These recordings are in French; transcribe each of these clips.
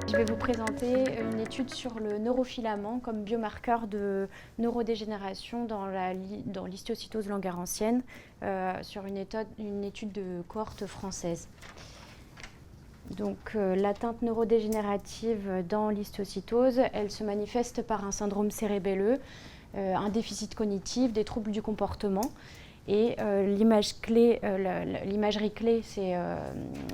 Je vais vous présenter une étude sur le neurofilament comme biomarqueur de neurodégénération dans l'histiocytose langerhansienne sur une étude de cohorte française. Donc l'atteinte neurodégénérative dans l'histiocytose, elle se manifeste par un syndrome cérébelleux, un déficit cognitif, des troubles du comportement. Et l'imagerie clé, c'est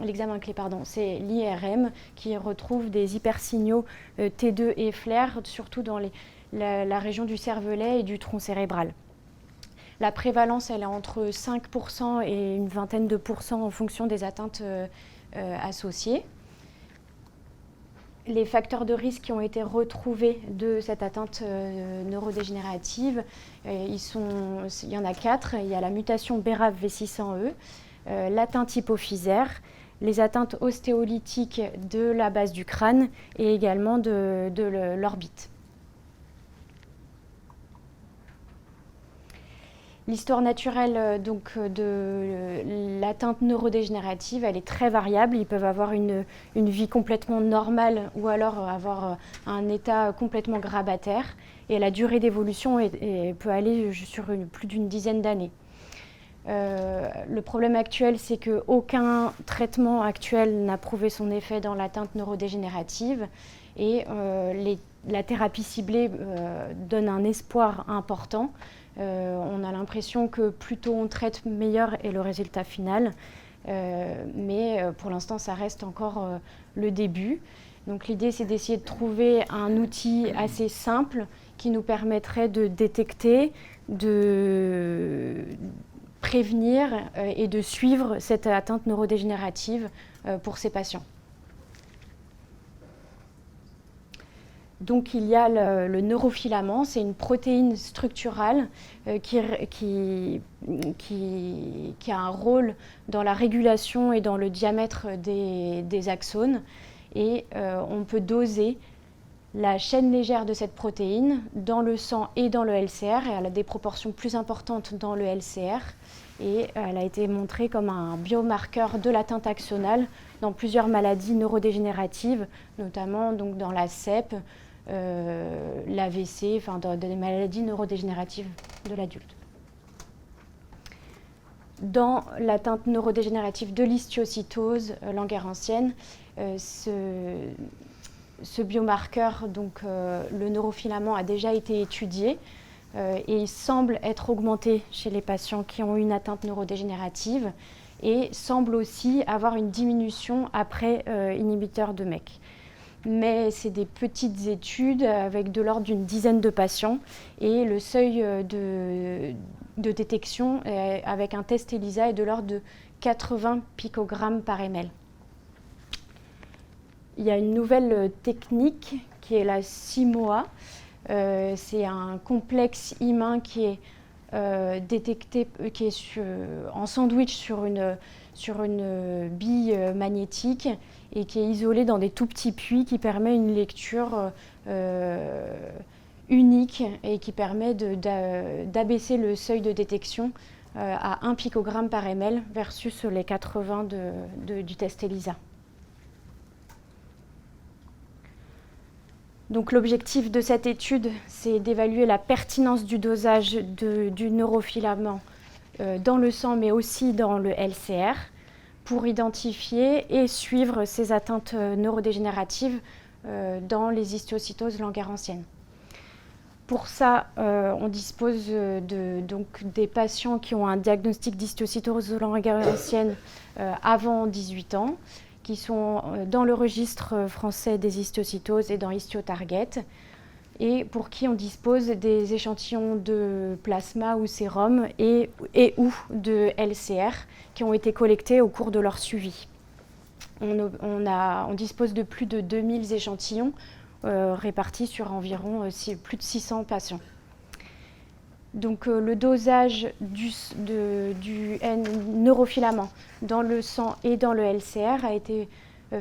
l'examen clé, pardon, c'est l'IRM qui retrouve des hypersignaux T2 et FLAIR, surtout dans la région du cervelet et du tronc cérébral. La prévalence, elle est entre 5% et une vingtaine de pourcents en fonction des atteintes associées. Les facteurs de risque qui ont été retrouvés de cette atteinte neurodégénérative, il y en a 4. Il y a la mutation BRAF V600E, l'atteinte hypophysaire, les atteintes ostéolytiques de la base du crâne et également de l'orbite. L'histoire naturelle de l'atteinte neurodégénérative, elle est très variable. Ils peuvent avoir une vie complètement normale ou alors avoir un état complètement grabataire. Et la durée d'évolution peut aller sur plus d'une dizaine d'années. Le problème actuel, c'est qu'aucun traitement actuel n'a prouvé son effet dans l'atteinte neurodégénérative. Et la thérapie ciblée donne un espoir important. On a l'impression que plus tôt on traite, meilleur est le résultat final. Mais pour l'instant, ça reste encore le début. Donc l'idée, c'est d'essayer de trouver un outil assez simple qui nous permettrait de détecter, de prévenir et de suivre cette atteinte neurodégénérative pour ces patients. Donc il y a le neurofilament, c'est une protéine structurale qui a un rôle dans la régulation et dans le diamètre des axones. Et on peut doser la chaîne légère de cette protéine dans le sang et dans le LCR, et elle a des proportions plus importantes dans le LCR. Et elle a été montrée comme un biomarqueur de l'atteinte axonale dans plusieurs maladies neurodégénératives, notamment donc dans la CEP, l'AVC, enfin dans des maladies neurodégénératives de l'adulte. Dans l'atteinte neurodégénérative de l'histiocytose langerhansienne, ce biomarqueur, donc le neurofilament, a déjà été étudié et il semble être augmenté chez les patients qui ont une atteinte neurodégénérative et semble aussi avoir une diminution après inhibiteur de MEK. Mais c'est des petites études avec de l'ordre d'une dizaine de patients et le seuil de détection avec un test ELISA est de l'ordre de 80 picogrammes par ml. Il y a une nouvelle technique qui est la CIMOA. C'est un complexe humain qui est détecté, qui est en sandwich sur une bille magnétique et qui est isolé dans des tout petits puits qui permet une lecture unique et qui permet d'abaisser le seuil de détection à 1 picogramme par ml versus les 80 du test ELISA. Donc l'objectif de cette étude, c'est d'évaluer la pertinence du dosage du neurofilament dans le sang, mais aussi dans le LCR, pour identifier et suivre ces atteintes neurodégénératives dans les histiocytoses langerhansiennes. Pour ça, on dispose donc des patients qui ont un diagnostic d'histiocytose langerhansienne avant 18 ans, qui sont dans le registre français des histiocytoses et dans HistioTarget, et pour qui on dispose des échantillons de plasma ou sérum et ou de LCR qui ont été collectés au cours de leur suivi. On dispose de plus de 2000 échantillons répartis sur environ plus de 600 patients. Donc le dosage du neurofilament dans le sang et dans le LCR a été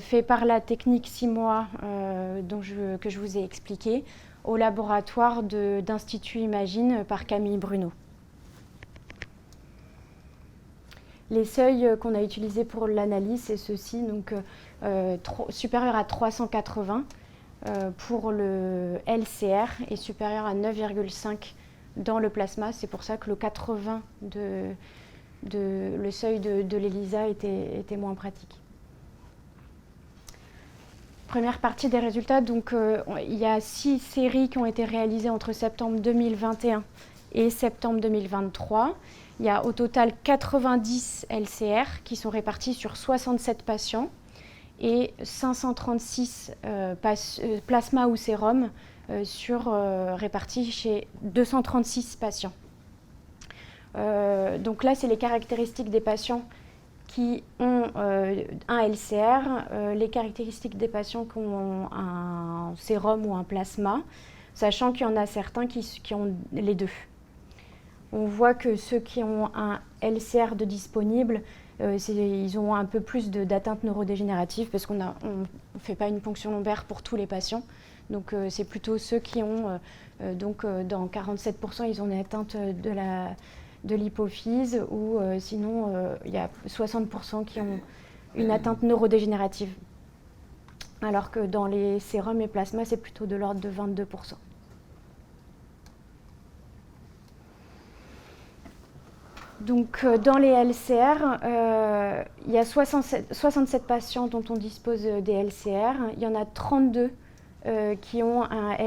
fait par la technique 6 mois que je vous ai expliqué au laboratoire d'Institut Imagine par Camille Bruno. Les seuils qu'on a utilisés pour l'analyse, c'est ceux-ci, donc supérieur à 380 pour le LCR et supérieur à 9,5 dans le plasma. C'est pour ça que le 80 le seuil de l'ELISA était moins pratique. Première partie des résultats, donc il y a 6 séries qui ont été réalisées entre septembre 2021 et septembre 2023. Il y a au total 90 LCR qui sont répartis sur 67 patients et 536 plasma ou sérum répartis chez 236 patients. Donc là, c'est les caractéristiques des patients qui ont un LCR, les caractéristiques des patients qui ont un sérum ou un plasma, sachant qu'il y en a certains qui ont les deux. On voit que ceux qui ont un LCR de disponible, ils ont un peu plus d'atteinte neurodégénérative parce qu'on ne fait pas une ponction lombaire pour tous les patients. Donc c'est plutôt ceux qui ont, dans 47%, ils ont une atteinte de l'hypophyse ou sinon il y a 60% qui ont une atteinte neurodégénérative. Alors que dans les sérums et plasmas, c'est plutôt de l'ordre de 22%. Donc, dans les LCR, il y a 67 patients dont on dispose des LCR. Il y en a 32 qui ont un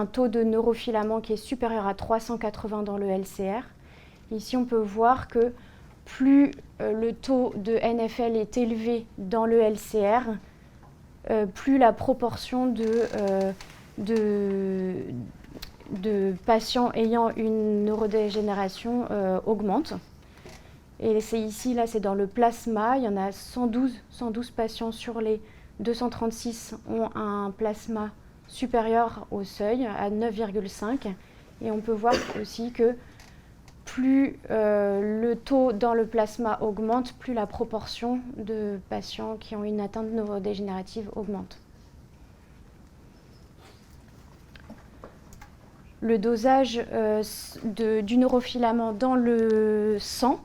taux de neurofilament qui est supérieur à 380 dans le LCR. Ici, on peut voir que plus le taux de NFL est élevé dans le LCR, plus la proportion de patients ayant une neurodégénération augmente. Et c'est ici, là, c'est dans le plasma. Il y en a 112 patients sur les 236 ont un plasma supérieur au seuil, à 9,5. Et on peut voir aussi que plus le taux dans le plasma augmente, plus la proportion de patients qui ont une atteinte neurodégénérative augmente. Le dosage du neurofilament dans le sang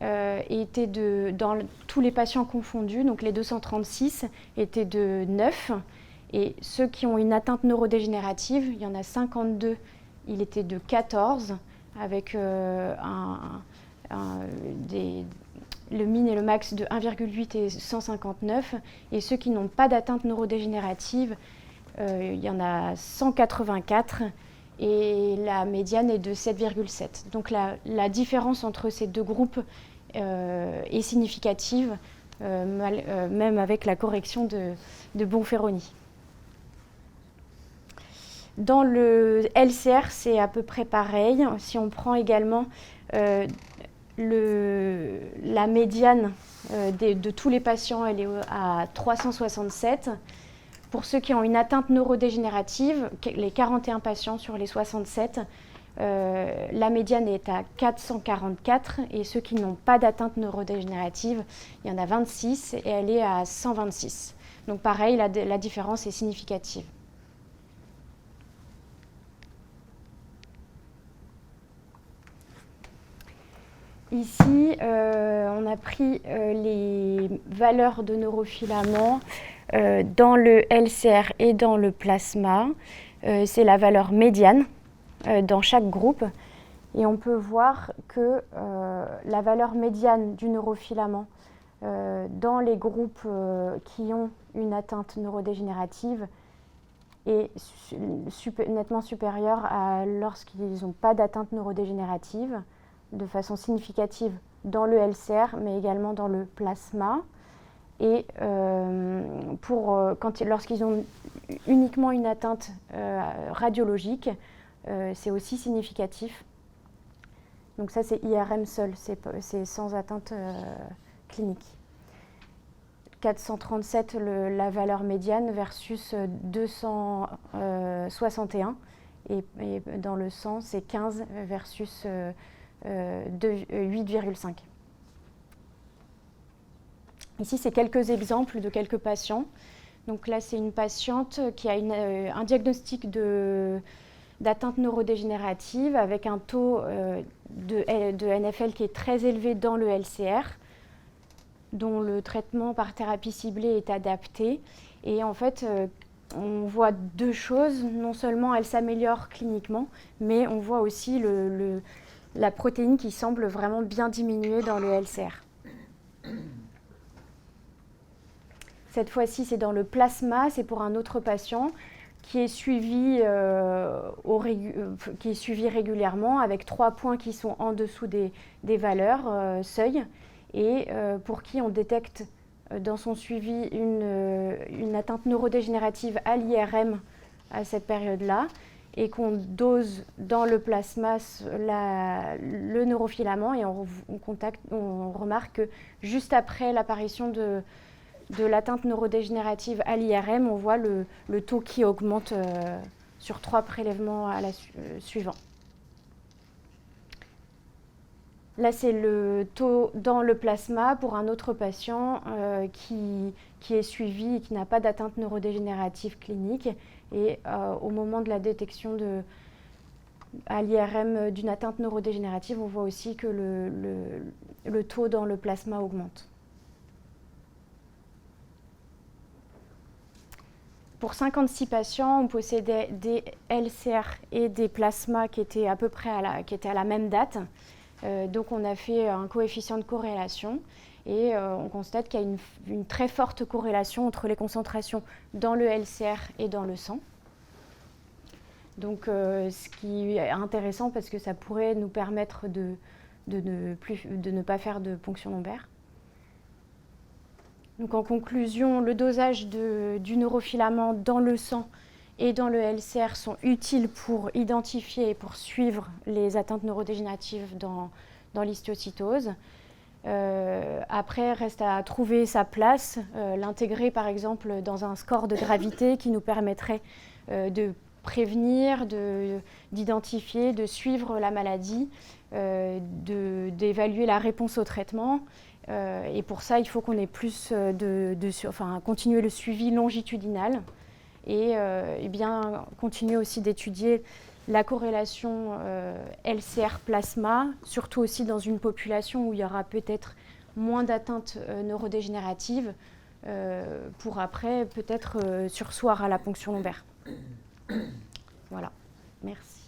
était dans tous les patients confondus, donc les 236 étaient de 9, et ceux qui ont une atteinte neurodégénérative, il y en a 52, il était de 14, avec le min et le max de 1,8 et 159, et ceux qui n'ont pas d'atteinte neurodégénérative, il y en a 184, et la médiane est de 7,7. Donc la différence entre ces deux groupes est significative, même avec la correction de Bonferroni. Dans le LCR, c'est à peu près pareil. Si on prend également la médiane de tous les patients, elle est à 367. Pour ceux qui ont une atteinte neurodégénérative, les 41 patients sur les 67, la médiane est à 444, et ceux qui n'ont pas d'atteinte neurodégénérative, il y en a 26 et elle est à 126. Donc pareil, la différence est significative. Ici, on a pris les valeurs de neurofilament dans le LCR et dans le plasma. C'est la valeur médiane dans chaque groupe. Et on peut voir que la valeur médiane du neurofilament dans les groupes qui ont une atteinte neurodégénérative est nettement supérieure à lorsqu'ils n'ont pas d'atteinte neurodégénérative, de façon significative dans le LCR, mais également dans le plasma. Et lorsqu'ils ont uniquement une atteinte radiologique, c'est aussi significatif. Donc ça, c'est IRM seul, c'est sans atteinte clinique. 437, la valeur médiane, versus 261. Et dans le sang, c'est 15 versus 8,5. Ici, c'est quelques exemples de quelques patients. Donc là, c'est une patiente qui a un diagnostic de d'atteinte neurodégénérative avec un taux de NFL qui est très élevé dans le LCR, dont le traitement par thérapie ciblée est adapté. Et en fait, on voit deux choses. Non seulement elle s'améliore cliniquement, mais on voit aussi la protéine qui semble vraiment bien diminuer dans le LCR. Cette fois-ci, c'est dans le plasma, c'est pour un autre patient qui est suivi, régulièrement avec 3 points qui sont en dessous des valeurs seuil et pour qui on détecte dans son suivi une atteinte neurodégénérative à l'IRM à cette période-là et qu'on dose dans le plasma le neurofilament et on remarque que juste après l'apparition de l'atteinte neurodégénérative à l'IRM, on voit le taux qui augmente sur 3 prélèvements suivants. Là, c'est le taux dans le plasma pour un autre patient qui est suivi et qui n'a pas d'atteinte neurodégénérative clinique. Et au moment de la détection à l'IRM d'une atteinte neurodégénérative, on voit aussi que le taux dans le plasma augmente. Pour 56 patients, on possédait des LCR et des plasmas qui étaient à peu près à la même date. Donc on a fait un coefficient de corrélation et on constate qu'il y a une très forte corrélation entre les concentrations dans le LCR et dans le sang. Donc ce qui est intéressant parce que ça pourrait nous permettre de ne pas faire de ponction lombaire. Donc en conclusion, le dosage du neurofilament dans le sang et dans le LCR sont utiles pour identifier et pour suivre les atteintes neurodégénératives dans l'histiocytose. Après, reste à trouver sa place, l'intégrer par exemple dans un score de gravité qui nous permettrait de prévenir, d'identifier, de suivre la maladie, d'évaluer la réponse au traitement. Et pour ça, il faut qu'on ait plus continuer le suivi longitudinal et bien continuer aussi d'étudier la corrélation LCR-plasma, surtout aussi dans une population où il y aura peut-être moins d'atteintes neurodégénératives pour après peut-être surseoir à la ponction lombaire. Voilà, merci.